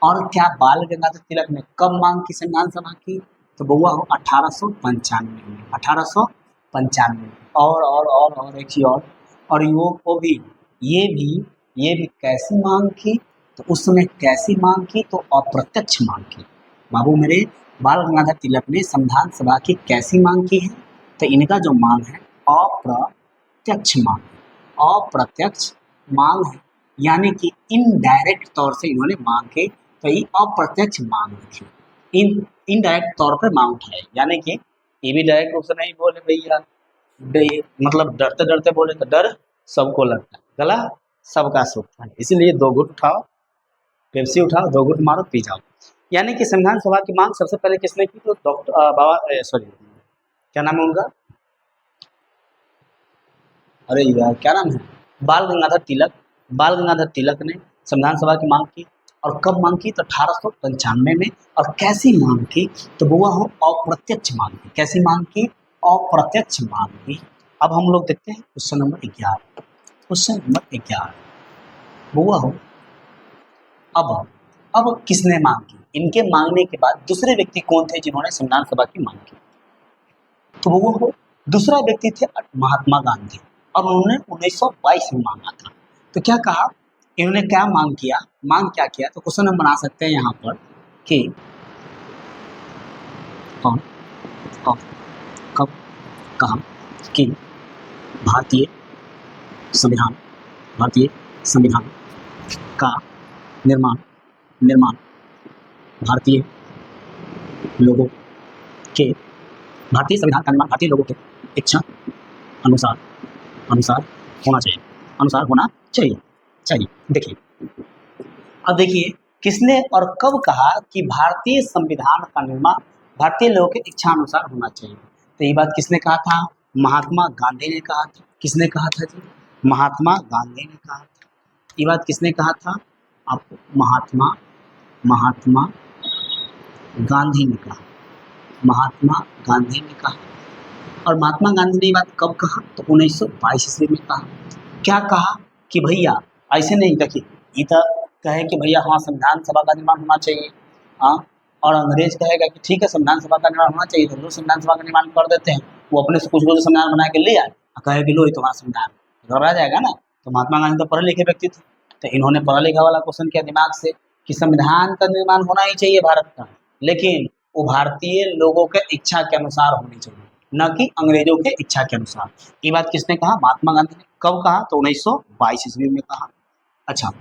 और क्या बाल गंगाधर तिलक ने कब मांग की संविधान सभा की, तो बउआ हो 1895 में, 1895 में। और एक चीज और वो भी ये भी कैसी मांग की, तो उस समय कैसी मांग की, तो अप्रत्यक्ष मांग की। बाबू मेरे बाल गंगाधर तिलक ने संविधान सभा की कैसी मांग की है, तो इनका जो मांग है अप्रत्यक्ष मांग है, यानी कि इनडायरेक्ट तौर से इन्होंने मांग की, तो ये अप्रत्यक्ष मांग थी। इनडायरेक्ट तौर पर मांग उठाई, यानी कि ये भी डायरेक्ट रूप से नहीं बोले भैया, मतलब डरते डरते बोले तो डर सबको लगता है, गला सबका सूखता है, इसीलिए 2 घुट उठाओ, पेप्सी उठाओ, 2 घुट मारो, पी जाओ। यानी कि संविधान सभा की मांग सबसे पहले किसने की, तो क्या नाम है उनका, अरे यार क्या नाम है, बाल गंगाधर तिलक ने संविधान सभा की मांग की। और कब मांग की, तो 1895 में। और कैसी मांग की, तो बुआ हो अप्रत्यक्ष मांग की। कैसी मांग की, अप्रत्यक्ष मांग की। अब हम लोग देखते हैं क्वेश्चन नंबर 11 बुआ हो अब किसने मांग की, इनके मांगने के बाद दूसरे व्यक्ति कौन थे जिन्होंने संविधान सभा की मांग की, तो वो हो दूसरा व्यक्ति थे महात्मा गांधी। और उन्होंने 1922 में मांगा था। तो क्या कहा इन्होंने, क्या मांग किया, क्या किया, तो क्वेश्चन हम बना सकते हैं यहाँ पर कि कौन कब कहा कि भारतीय संविधान का निर्माण भारतीय लोगों कि भारतीय संविधान का निर्माण भारतीय लोगों के इच्छा अनुसार अनुसार होना चाहिए, अनुसार होना चाहिए चाहिए। देखिए, अब देखिए किसने और कब कहा कि भारतीय संविधान का निर्माण भारतीय लोगों के इच्छा अनुसार होना चाहिए? तो ये बात किसने कहा था? महात्मा गांधी ने कहा था। किसने कहा था जी? महात्मा गांधी ने कहा था। ये बात किसने कहा था? आपको महात्मा महात्मा गांधी ने कहा। महात्मा गांधी ने कहा। और महात्मा गांधी ने ये बात कब कहा? तो 1922 ईस्वी में कहा। क्या कहा? कि भैया ऐसे नहीं, देखिए ये तो कहे कि भैया हाँ संविधान सभा का निर्माण होना चाहिए, हाँ, और अंग्रेज कहेगा कि ठीक है संविधान सभा का निर्माण होना चाहिए, तो हम लोग संविधान सभा का निर्माण कर देते हैं। वो अपने से कुछ लोग संविधान बना के ले आए और कहे कि लो ये तुम्हारा संविधान, घबरा जाएगा ना। तो महात्मा गांधी तो पढ़े लिखे व्यक्ति थे, तो इन्होंने पढ़ा लिखा वाला क्वेश्चन किया दिमाग से कि संविधान का निर्माण होना ही चाहिए भारत का, लेकिन वो भारतीय लोगों के इच्छा के अनुसार होनी चाहिए, न कि अंग्रेजों के इच्छा के अनुसार। ये बात किसने कहा? महात्मा गांधी ने। कब कहा? तो 1922 ईस्वी में कहा। अच्छा,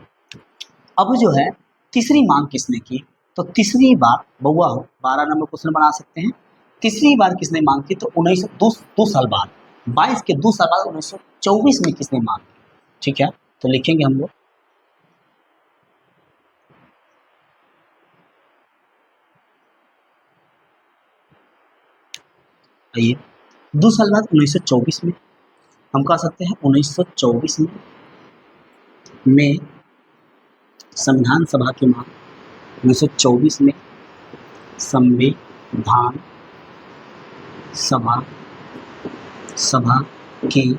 अब जो है तीसरी मांग किसने की? तो तीसरी बार बउआ हो 12 नंबर क्वेश्चन बना सकते हैं। तीसरी बार किसने मांग की? तो 1902 साल बाद, 22 के 2 साल बाद 1924 में किसने मांग की? ठीक है, तो लिखेंगे हम लोग आइए 2 साल बाद 1924 में हम कह सकते हैं 1924 में संविधान सभा की मांग, 1924 में संविधान सभा की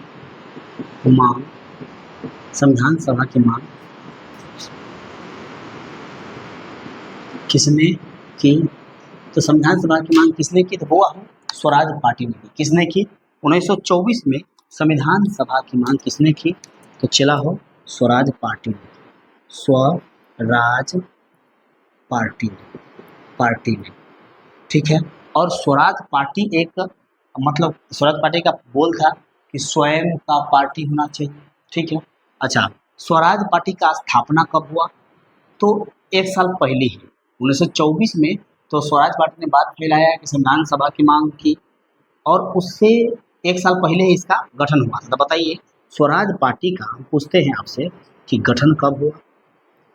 मांग, संविधान सभा की मांग किसने की? तो संविधान सभा की मांग किसने की? तो वो स्वराज पार्टी ने की। किसने की? 1924 में संविधान सभा की मांग किसने की? तो चला हो स्वराज पार्टी ने, स्वराज पार्टी ने, ठीक है। और स्वराज पार्टी एक मतलब स्वराज पार्टी का बोल था कि स्वयं का पार्टी होना चाहिए, ठीक है। अच्छा, स्वराज पार्टी का स्थापना कब हुआ? तो 1 साल पहले ही 1924 में तो स्वराज पार्टी ने बात फैलाया कि संविधान सभा की मांग की, और उससे 1 साल पहले ही इसका गठन हुआ था। तो बताइए स्वराज पार्टी का हम पूछते हैं आपसे कि गठन कब हुआ?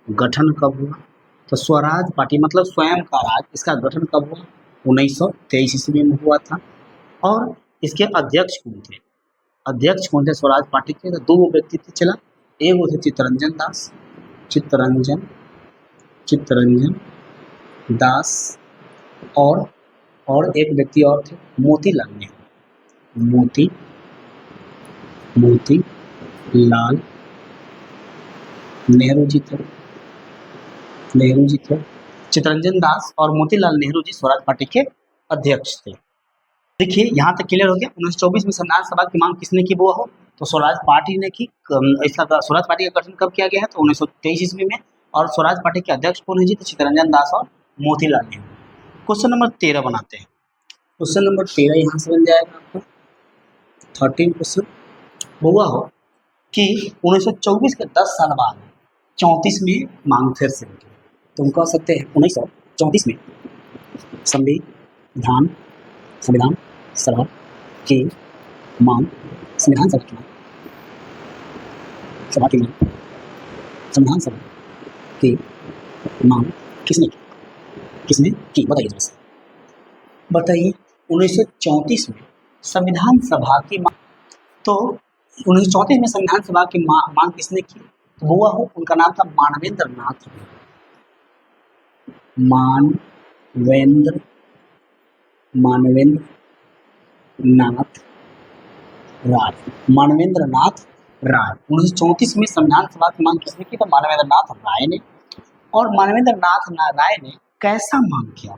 गठन कब हुआ? तो स्वराज पार्टी मतलब स्वयं का राज, इसका गठन कब हुआ? 1923 ईस्वी में हुआ था। और इसके अध्यक्ष कौन थे? अध्यक्ष कौन थे स्वराज पार्टी के? तो 2 व्यक्ति थे, चला। एक वो थे चित्तरंजन दास, और एक व्यक्ति और थे मोतीलाल नेहरू जी थे। चित्तरंजन दास और मोतीलाल नेहरू जी स्वराज पार्टी के अध्यक्ष थे। देखिए यहाँ तक क्लियर हो गया। 1924 में संविधान सभा की मांग किसने की? वो हो तो स्वराज पार्टी ने की। इसका स्वराज पार्टी का गठन कब किया गया है? तो 1923 ईस्वी में। और स्वराज पार्टी के अध्यक्ष कौन है जी? तो चित्तरंजन दास और मोतीलाल नेहरू। क्वेश्चन नंबर 13 बनाते हैं। क्वेश्चन नंबर 13 यहाँ से बन जाएगा आपका 13 क्वेश्चन। हुआ हो कि 1924 के 10 साल बाद 34 में मांग फिर से होगी। तो हम कह सकते हैं 1934 में संविधान सभा की मांग, संविधान सभा की मांग किसने की? बताइए जरा, बताइए 1934 में संविधान सभा की मांग। तो 1934 में संविधान सभा की मांग किसने की? तो वो हो उनका नाम था मानवेंद्र नाथ राय। 1934 में संविधान सभा की मांग किसने की? तो मानवेंद्र नाथ राय ने। और मानवेंद्र नाथ राय ने कैसा मांग किया?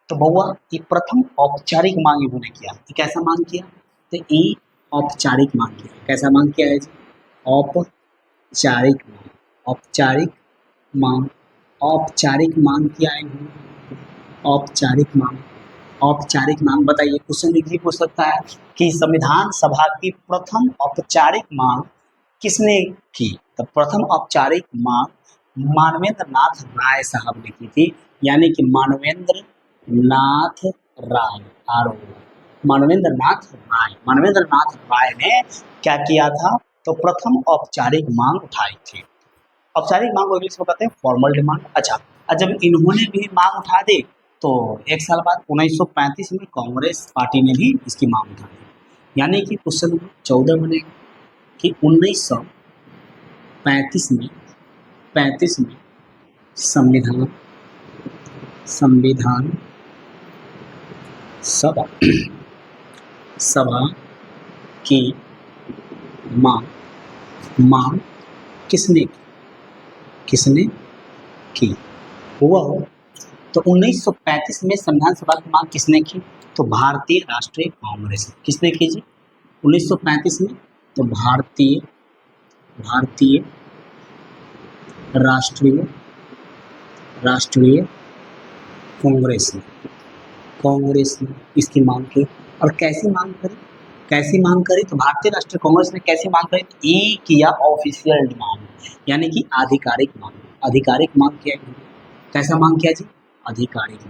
तो बउआ ये प्रथम औपचारिक मांग इन्होंने किया। कैसा मांग किया? तो ये औपचारिक मांग किया। कैसा मांग किया है जी? औपचारिक मांग किया है इन्होंने। औपचारिक मांग बताइए। क्वेश्चन भी पूछ सकता है कि संविधान सभा की प्रथम औपचारिक मांग किसने की? तो प्रथम औपचारिक मांग मानवेंद्र नाथ राय साहब ने की थी, यानी कि मानवेंद्र नाथ राय, आर मानवेंद्र नाथ राय ने क्या किया था? तो प्रथम औपचारिक मांग उठाई थी। औपचारिक मांग को इंग्लिश में कहते हैं फॉर्मल डिमांड। अच्छा, और जब इन्होंने भी मांग उठा दी तो एक साल बाद 1935 में कांग्रेस पार्टी ने भी इसकी मांग उठा दी। यानी कि क्वेश्चन नंबर 14 बनेगा कि 1935 में संविधान सभा की मांग किसने की? हुआ हो तो 1935 में संविधान सभा की मांग किसने की? तो भारतीय राष्ट्रीय कांग्रेस। किसने की जी? 1935 में तो भारतीय राष्ट्रीय कांग्रेस ने इसकी मांग की। और कैसी मांग करी? तो भारतीय राष्ट्रीय कांग्रेस ने कैसी मांग करी? तो ये किया ऑफिशियल डिमांड, यानी कि आधिकारिक मांग किया। कैसा मांग किया जी? आधिकारिक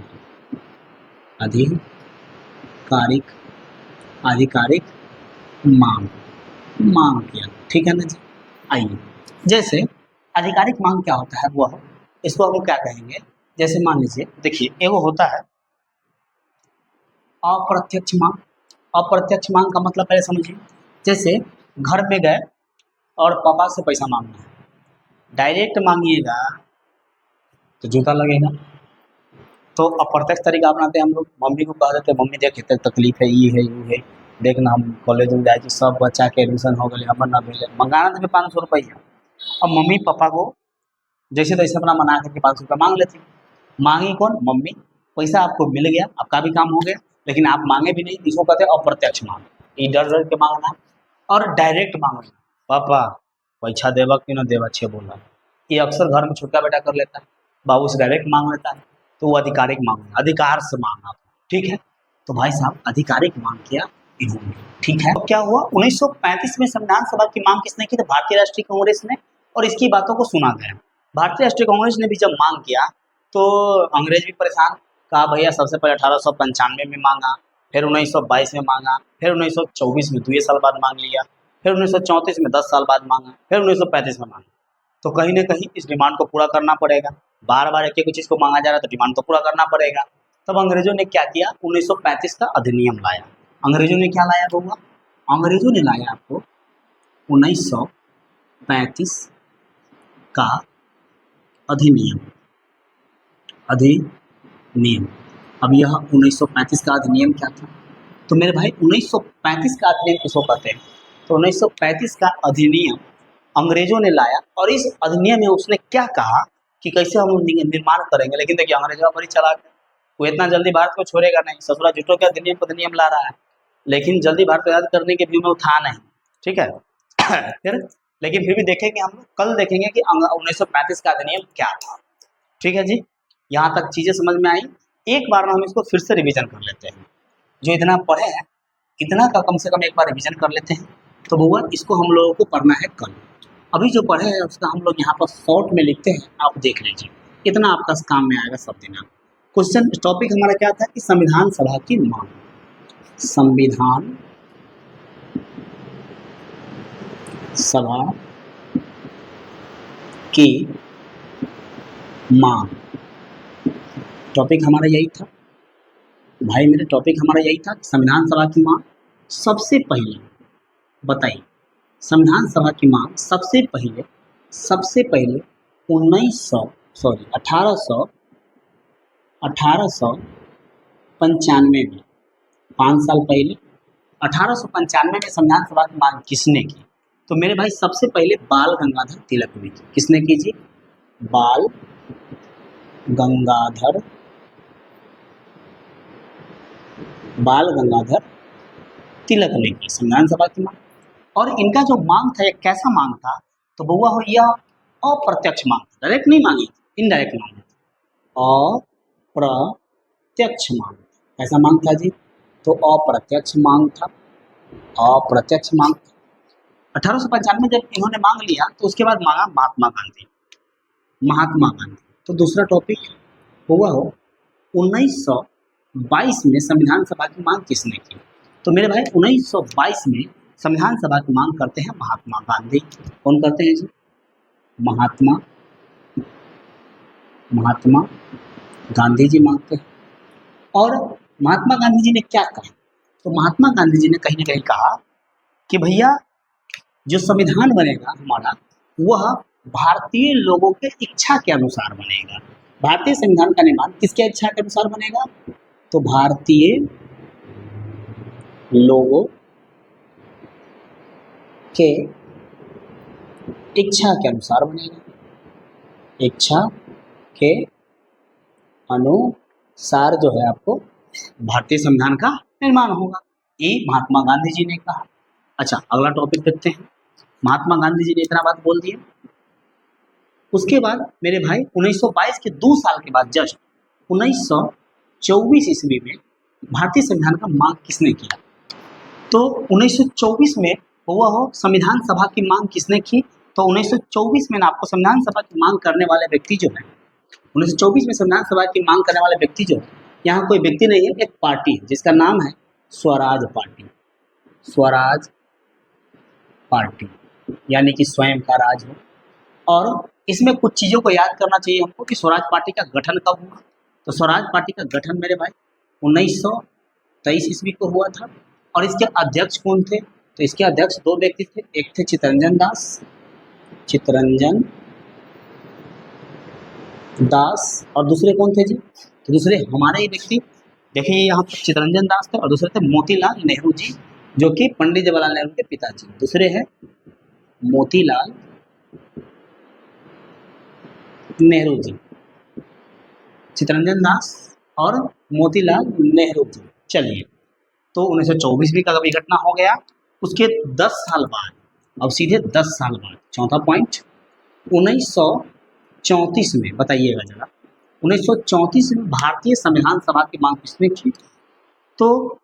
मांग किया। ठीक है ना जी? आइए, जैसे आधिकारिक मांग क्या होता है वह, इसको हम क्या कहेंगे? जैसे मान लीजिए, देखिए एगो होता है अप्रत्यक्ष मांग। अप्रत्यक्ष मांग का मतलब पहले समझिए। जैसे घर में गए और पापा से पैसा मांगना है, डायरेक्ट मांगिएगा तो जूता लगेगा। तो अप्रत्यक्ष तरीका अपनाते हैं हम लोग। मम्मी को कह देते, मम्मी देख इतना तकलीफ है, ये है वो है, देखना हम कॉलेज में जाए, सब बच्चा के एडमिशन हो गए, हमर ना भेजे, मंगाना तो 500 रुपया। अब मम्मी पापा को जैसे तैसे अपना मना करके 500 रुपया मांग लेती। मांगी कौन? मम्मी। पैसा आपको मिल गया, आपका भी काम हो गया, लेकिन आप मांगे भी नहीं। इसको कहते हैं अप्रत्यक्ष मांग। ये डर डर के मांगना। और डायरेक्ट मांगना, पापा पैसा देवा कि न देवा छे बोला, ये अक्सर घर में छोटा बेटा कर लेता है, बाबू से डायरेक्ट मांग लेता है। तो वो आधिकारिक मांग, अधिकार से मांगना। ठीक है, तो भाई साहब आधिकारिक मांग किया इन्होंने। ठीक है, तो क्या हुआ? 1935 में संविधान सभा की मांग किसने की? तो भारतीय राष्ट्रीय कांग्रेस ने। और इसकी बातों को सुना गया। भारतीय राष्ट्रीय कांग्रेस ने भी जब मांग किया तो अंग्रेज भी परेशान। कहा भैया सबसे पहले 1895 में मांगा, फिर 1922 में मांगा, फिर 1924 में 2 साल बाद मांग लिया, फिर 1934 में 10 साल बाद मांगा, फिर 1935 में मांगा। तो कहीं ना कहीं इस डिमांड को पूरा करना पड़ेगा। बार बार एक ही चीज़ को मांगा जा रहा है तो डिमांड तो पूरा करना पड़ेगा। तब अंग्रेजों ने क्या किया? 1935 का अधिनियम लाया। अंग्रेजों ने क्या लाया होगा? अंग्रेजों ने लाया आपको 1935 का अधिनियम। अब यह 1935 का अधिनियम क्या था? तो मेरे भाई 1935 का अधिनियम किसको कहते हैं? तो 1935 का अधिनियम अंग्रेजों ने लाया। और इस अधिनियम में उसने क्या कहा कि कैसे हम निर्माण करेंगे। लेकिन देखिए अंग्रेजों बड़ी चालाक है, वो इतना जल्दी भारत को छोड़ेगा नहीं। ससुरा जुटो के अधिनियम ला रहा है, लेकिन जल्दी भारत को याद करने के व्यू में वो था नहीं। ठीक है फिर लेकिन फिर भी देखेंगे, हम लोग कल देखेंगे कि 1935 का अधिनियम क्या था। ठीक है जी, यहाँ तक चीज़ें समझ में आई। एक बार हम इसको फिर से रिवीजन कर लेते हैं। जो इतना पढ़े हैं इतना का कम से कम एक बार रिवीजन कर लेते हैं। तो बुआ इसको हम लोगों को पढ़ना है कल। अभी जो पढ़े हैं उसका हम लोग यहाँ पर शॉर्ट में लिखते हैं, आप देख लीजिए, इतना आपका काम में आएगा सब दिन। क्वेश्चन टॉपिक हमारा क्या था कि संविधान सभा की मांग। संविधान सभा की मांग, टॉपिक हमारा यही था भाई मेरे, टॉपिक हमारा यही था संविधान सभा की मांग। सबसे पहले बताइए, संविधान सभा की मांग सबसे पहले 1895 में, 5 साल पहले 1895 में संविधान सभा की मांग किसने की? तो मेरे भाई सबसे पहले बाल गंगाधर तिलक ने की। किसने की जी? बाल गंगाधर तिलक ने की संविधान सभा की मांग। और इनका जो मांग था, एक कैसा मांग था? तो बउआ हो यह अप्रत्यक्ष मांग, डायरेक्ट नहीं मांगी, इनडायरेक्ट मांग, अप्रत्यक्ष मांग। कैसा मांग था जी? तो अप्रत्यक्ष मांग था। 1895 में जब इन्होंने मांग लिया तो उसके बाद मांगा महात्मा गांधी। तो दूसरा टॉपिक हुआ हो 1922 में संविधान सभा की मांग किसने की? तो मेरे भाई 1922 में संविधान सभा की मांग करते हैं महात्मा गांधी। कौन करते हैं जी? महात्मा महात्मा गांधी जी मांगते हैं। और महात्मा गांधी जी ने क्या कहा? तो महात्मा गांधी जी ने कहीं ना कहीं कहा कि भैया जो संविधान बनेगा हमारा वह भारतीय लोगों के इच्छा के अनुसार बनेगा। भारतीय संविधान का निर्माण किसके इच्छा के अनुसार बनेगा? तो भारतीय लोगों के इच्छा के अनुसार बनेगा। इच्छा के अनुसार जो है आपको भारतीय संविधान का निर्माण होगा, ये महात्मा गांधी जी ने कहा। अच्छा, अगला टॉपिक देखते हैं। महात्मा गांधी जी ने इतना बात बोल दिया, उसके बाद मेरे भाई 1922 के 2 साल के बाद जस्ट 1924 ईस्वी में भारतीय संविधान का मांग किसने किया? तो 1924 में वह संविधान सभा की मांग किसने की? तो 1924 में ना आपको संविधान सभा की मांग करने वाले व्यक्ति जो है, 1924 में संविधान सभा की मांग करने वाले व्यक्ति जो है, यहाँ कोई व्यक्ति नहीं है, एक पार्टी है जिसका नाम है स्वराज पार्टी। स्वराज पार्टी यानी कि स्वयं का राज हो। और इसमें कुछ चीज़ों को याद करना चाहिए हमको कि स्वराज पार्टी का गठन कब हुआ। तो स्वराज पार्टी का गठन मेरे भाई 1923 ईस्वी को हुआ था। और इसके अध्यक्ष कौन थे? तो इसके अध्यक्ष 2 व्यक्ति थे, एक थे चित्तरंजन दास और दूसरे कौन थे जी? तो दूसरे हमारे ही व्यक्ति, देखिए यहाँ पर चित्तरंजन दास थे और दूसरे थे मोतीलाल नेहरू जी, जो कि पंडित जवाहरलाल नेहरू के पिताजी। दूसरे हैं मोतीलाल नेहरू जी, चित्तरंजन दास और मोतीलाल नेहरू जी। चलिए, तो 1924 में का कभी घटना हो गया। उसके 10 साल बाद, अब सीधे 10 साल बाद चौथा पॉइंट, 1934 में बताइएगा जरा, 1934 में भारतीय संविधान सभा की मांग किसने की? तो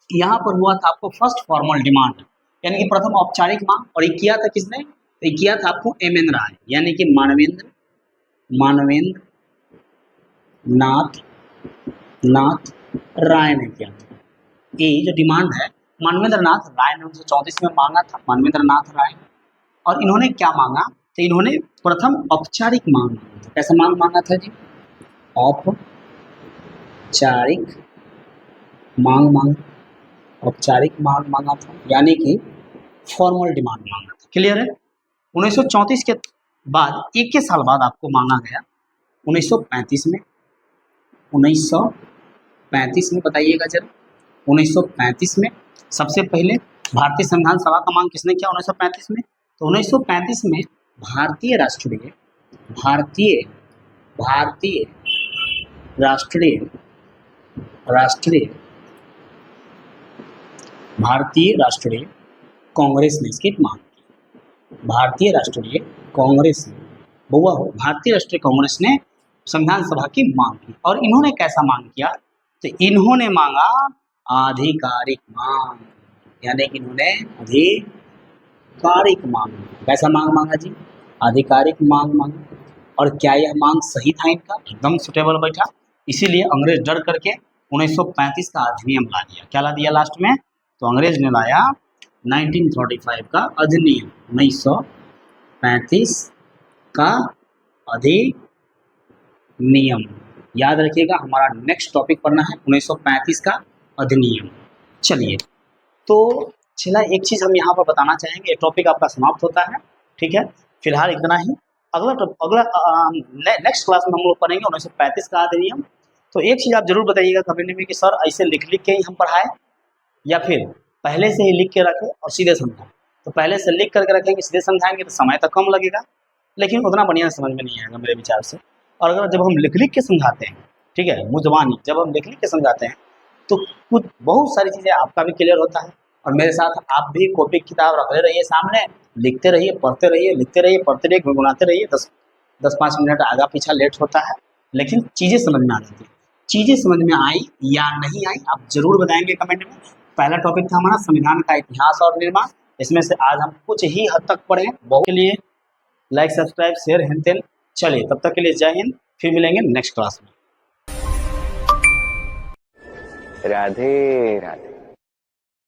यहाँ पर हुआ था आपको फर्स्ट फॉर्मल डिमांड, यानी कि प्रथम औपचारिक मांग। और ये किया था किसने? तो ये किया था आपको एम.एन. राय, यानी कि मानवेंद्र नाथ राय ने किया था। ये जो डिमांड है मानवेंद्र नाथ राय ने 1934 में मांगा था, मानवेंद्र नाथ राय। और इन्होंने क्या मांगा? तो इन्होंने प्रथम औपचारिक मांग मांगा था। कैसा मांग मांगा था जी? औपचारिक मांग मांगा था, यानी कि फॉर्मल डिमांड मांगा था। क्लियर है? 1934 के बाद 21 साल बाद आपको मांगा गया 1935 में। 1935 में बताइएगा जरा, 1935 में सबसे पहले भारतीय संविधान सभा का मांग किसने किया 1935 में? तो 1935 में भारतीय राष्ट्रीय कांग्रेस ने इसकी मांग की। भारतीय राष्ट्रीय कांग्रेस ने संविधान सभा की मांग की। और इन्होंने कैसा मांग किया? तो इन्होंने मांगा आधिकारिक मांग, यानी कि इन्होंने आधिकारिक मांग। कैसा मांग मांगा जी? आधिकारिक मांग मांगा। और क्या यह मांग सही था इनका? एकदम सुटेबल बैठा। इसीलिए अंग्रेज डर करके 1935 का अधिनियम ला दिया। क्या ला दिया लास्ट में? तो अंग्रेज ने लाया 1935 का अधिनियम, 1935 का अधिनियम। याद रखिएगा, हमारा नेक्स्ट टॉपिक पढ़ना है 1935 का अधिनियम। चलिए, तो चला एक चीज़ हम यहाँ पर बताना चाहेंगे, टॉपिक आपका समाप्त होता है। ठीक है, फिलहाल इतना ही। अगला नेक्स्ट क्लास में हम लोग पढ़ेंगे 1935 का अधिनियम। तो एक चीज़ आप जरूर बताइएगा कमेंट में कि सर ऐसे लिख के ही हम पढ़ाएं या फिर पहले से ही लिख के रखें और सीधे समझाएं। तो पहले से लिख करके रखेंगे, सीधे समझाएंगे तो समय तो कम लगेगा, लेकिन उतना बढ़िया समझ में नहीं आएगा मेरे विचार से। और अगर जब हम लिख के समझाते हैं, ठीक है, मुजवानी जब हम लिख के समझाते हैं तो कुछ बहुत सारी चीज़ें आपका भी क्लियर होता है। और मेरे साथ आप भी कॉपी किताब रखते रहिए सामने, लिखते रहिए, पढ़ते रहिए, लिखते रहिए, पढ़ते रहिए, गुनगुनाते रहिए। 10-5 मिनट आगा पीछा लेट होता है, लेकिन चीज़ें समझ में आ जाती है। चीज़ें समझ में आई या नहीं आई आप जरूर बताएंगे कमेंट में। पहला टॉपिक था हमारा संविधान का इतिहास और निर्माण। इसमें से आज हम कुछ ही हद तक पढ़े। बहुत के लिए लाइक, सब्सक्राइब, शेयर, हेन तेन। चलिए, तब तक के लिए जय हिंद। फिर मिलेंगे नेक्स्ट क्लास में। राधे राधे।